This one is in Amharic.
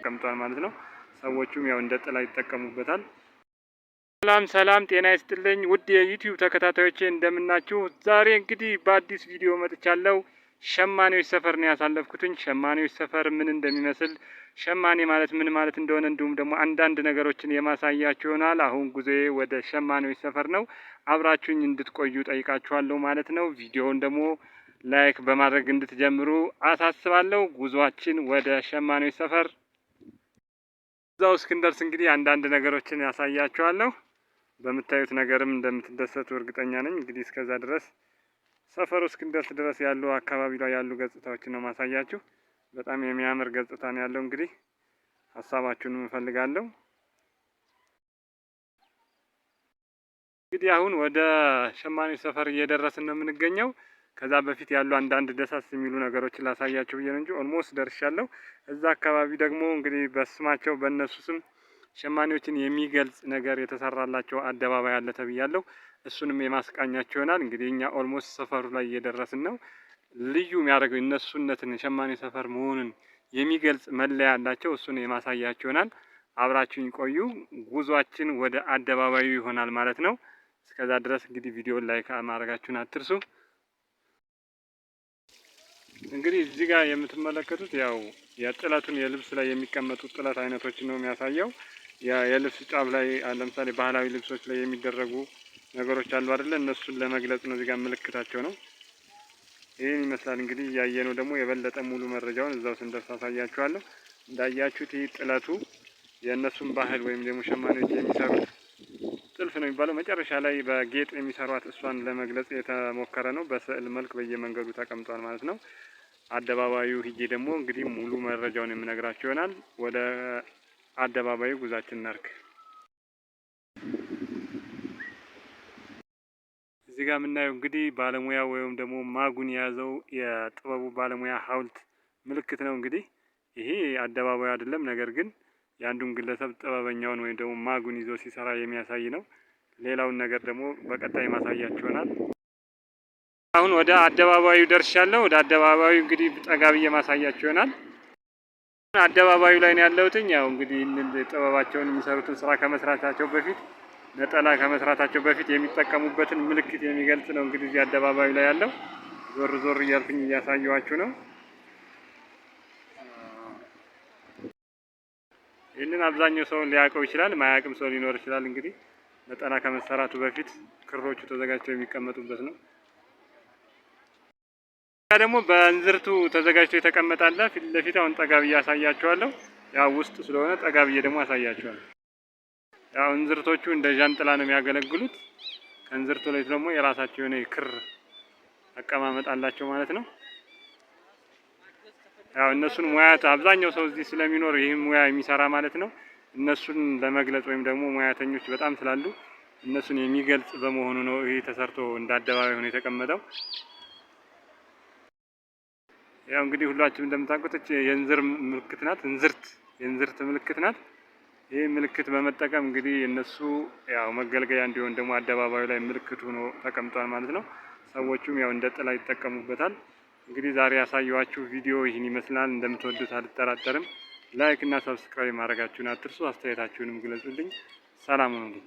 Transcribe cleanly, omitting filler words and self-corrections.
ተቀምጧል ማለት ነው። ሰዎቹም ያው እንደ ጥላ ይጠቀሙበታል። ሰላም ጤና ይስጥልኝ ውድ የዩቲዩብ ተከታታዮቼ እንደምናችሁ። ዛሬ እንግዲህ በአዲስ ቪዲዮ መጥቻለሁ። ሸማኔዎች ሰፈር ነው ያሳለፍኩትኝ። ሸማኔዎች ሰፈር ምን እንደሚመስል፣ ሸማኔ ማለት ምን ማለት እንደሆነ እንዲሁም ደግሞ አንዳንድ ነገሮችን የማሳያችሁ ይሆናል። አሁን ጉዞዬ ወደ ሸማኔዎች ሰፈር ነው። አብራችሁኝ እንድትቆዩ ጠይቃችኋለሁ ማለት ነው። ቪዲዮውን ደግሞ ላይክ በማድረግ እንድትጀምሩ አሳስባለሁ። ጉዟችን ወደ ሸማኔዎች ሰፈር። እዛው እስክንደርስ እንግዲህ አንዳንድ ነገሮችን ያሳያችኋለሁ። በምታዩት ነገርም እንደምትደሰቱ እርግጠኛ ነኝ። እንግዲህ እስከዛ ድረስ ሰፈሩ እስክንደርስ ድረስ ያሉ አካባቢ ላይ ያሉ ገጽታዎችን ነው ማሳያችሁ። በጣም የሚያምር ገጽታ ነው ያለው። እንግዲህ ሀሳባችሁንም እፈልጋለሁ። እንግዲህ አሁን ወደ ሸማኔዎች ሰፈር እየደረስን ነው የምንገኘው። ከዛ በፊት ያሉ አንዳንድ ደሳስ የሚሉ ነገሮችን ላሳያችሁ ብዬ ነው እንጂ ኦልሞስት ደርሻለሁ። እዛ አካባቢ ደግሞ እንግዲህ በስማቸው በእነሱ ስም ሸማኔዎችን የሚገልጽ ነገር የተሰራላቸው አደባባይ አለ ተብያለሁ። እሱንም የማስቃኛቸው ይሆናል። እንግዲህ እኛ ኦልሞስት ሰፈሩ ላይ እየደረስን ነው። ልዩ የሚያደርገው እነሱነትን ሸማኔ ሰፈር መሆኑን የሚገልጽ መለያ አላቸው። እሱን የማሳያቸው ይሆናል። አብራችሁኝ ቆዩ። ጉዟችን ወደ አደባባዩ ይሆናል ማለት ነው። እስከዛ ድረስ እንግዲህ ቪዲዮን ላይክ ማድረጋችሁን አትርሱ። እንግዲህ እዚህ ጋር የምትመለከቱት ያው የጥለቱን የልብስ ላይ የሚቀመጡ ጥለት አይነቶችን ነው የሚያሳየው። የልብስ ጫፍ ላይ ለምሳሌ ባህላዊ ልብሶች ላይ የሚደረጉ ነገሮች አሉ አይደለ? እነሱን ለመግለጽ ነው። እዚህ ጋር ምልክታቸው ነው። ይህን ይመስላል እንግዲህ። እያየነው ደግሞ የበለጠ ሙሉ መረጃውን እዛው ስንደርስ አሳያችኋለሁ። እንዳያችሁት ይህ ጥለቱ የእነሱን ባህል ወይም ደግሞ ሸማኔዎች የሚሰሩት ጥልፍ ነው የሚባለው። መጨረሻ ላይ በጌጥ የሚሰሯት እሷን ለመግለጽ የተሞከረ ነው። በስዕል መልክ በየመንገዱ ተቀምጧል ማለት ነው። አደባባዩ ሂጄ ደግሞ እንግዲህ ሙሉ መረጃውን የምነግራችሁ ይሆናል። ወደ አደባባዩ ጉዛችን እናርግ። እዚህ ጋር የምናየው እንግዲህ ባለሙያ ወይም ደግሞ ማጉን የያዘው የጥበቡ ባለሙያ ሐውልት ምልክት ነው። እንግዲህ ይሄ አደባባዩ አይደለም፣ ነገር ግን የአንዱን ግለሰብ ጥበበኛውን ወይም ደግሞ ማጉን ይዞ ሲሰራ የሚያሳይ ነው። ሌላውን ነገር ደግሞ በቀጣይ ማሳያችሁ ይሆናል። አሁን ወደ አደባባዩ ደርሻለሁ። ወደ አደባባዩ እንግዲህ ጠጋ ብዬ ማሳያችሁ ይሆናል። አደባባዩ ላይ ነው ያለሁት። ያው እንግዲህ ጥበባቸውን የሚሰሩትን ስራ ከመስራታቸው በፊት ነጠላ ከመስራታቸው በፊት የሚጠቀሙበትን ምልክት የሚገልጽ ነው። እንግዲህ እዚህ አደባባዩ ላይ ያለው ዞር ዞር እያልኩኝ እያሳየኋችሁ ነው። ይህንን አብዛኛው ሰው ሊያውቀው ይችላል፣ ማያውቅም ሰው ሊኖር ይችላል። እንግዲህ ነጠላ ከመሰራቱ በፊት ክሮቹ ተዘጋጅተው የሚቀመጡበት ነው። ደግሞ በእንዝርቱ ተዘጋጅቶ የተቀመጣለ ፊት ለፊት አሁን ጠጋ ብዬ አሳያችኋለሁ። ያው ውስጥ ስለሆነ ጠጋ ብዬ ደግሞ አሳያችኋለሁ። ያው እንዝርቶቹ እንደ ዣንጥላ ነው የሚያገለግሉት። ከእንዝርቱ ላይ ደግሞ የራሳቸው የሆነ ክር አቀማመጥ አላቸው ማለት ነው። ያው እነሱን ሙያት አብዛኛው ሰው እዚህ ስለሚኖር ይህም ሙያ የሚሰራ ማለት ነው። እነሱን ለመግለጽ ወይም ደግሞ ሙያተኞች በጣም ስላሉ እነሱን የሚገልጽ በመሆኑ ነው ይሄ ተሰርቶ እንደ አደባባይ ሆኖ የተቀመጠው። ያው እንግዲህ ሁላችንም እንደምታውቁት የእንዝር ምልክት ናት። የእንዝርት ምልክት ናት። ይህ ምልክት በመጠቀም እንግዲህ እነሱ ያው መገልገያ እንዲሆን ደግሞ አደባባዩ ላይ ምልክት ሆኖ ተቀምጧል ማለት ነው። ሰዎቹም ያው እንደ ጥላ ይጠቀሙበታል። እንግዲህ ዛሬ ያሳየኋችሁ ቪዲዮ ይህን ይመስላል። እንደምትወዱት አልጠራጠርም። ላይክ እና ሰብስክራይብ ማድረጋችሁን አትርሱ። አስተያየታችሁንም ግለጹልኝ። ሰላም ሁኑልኝ።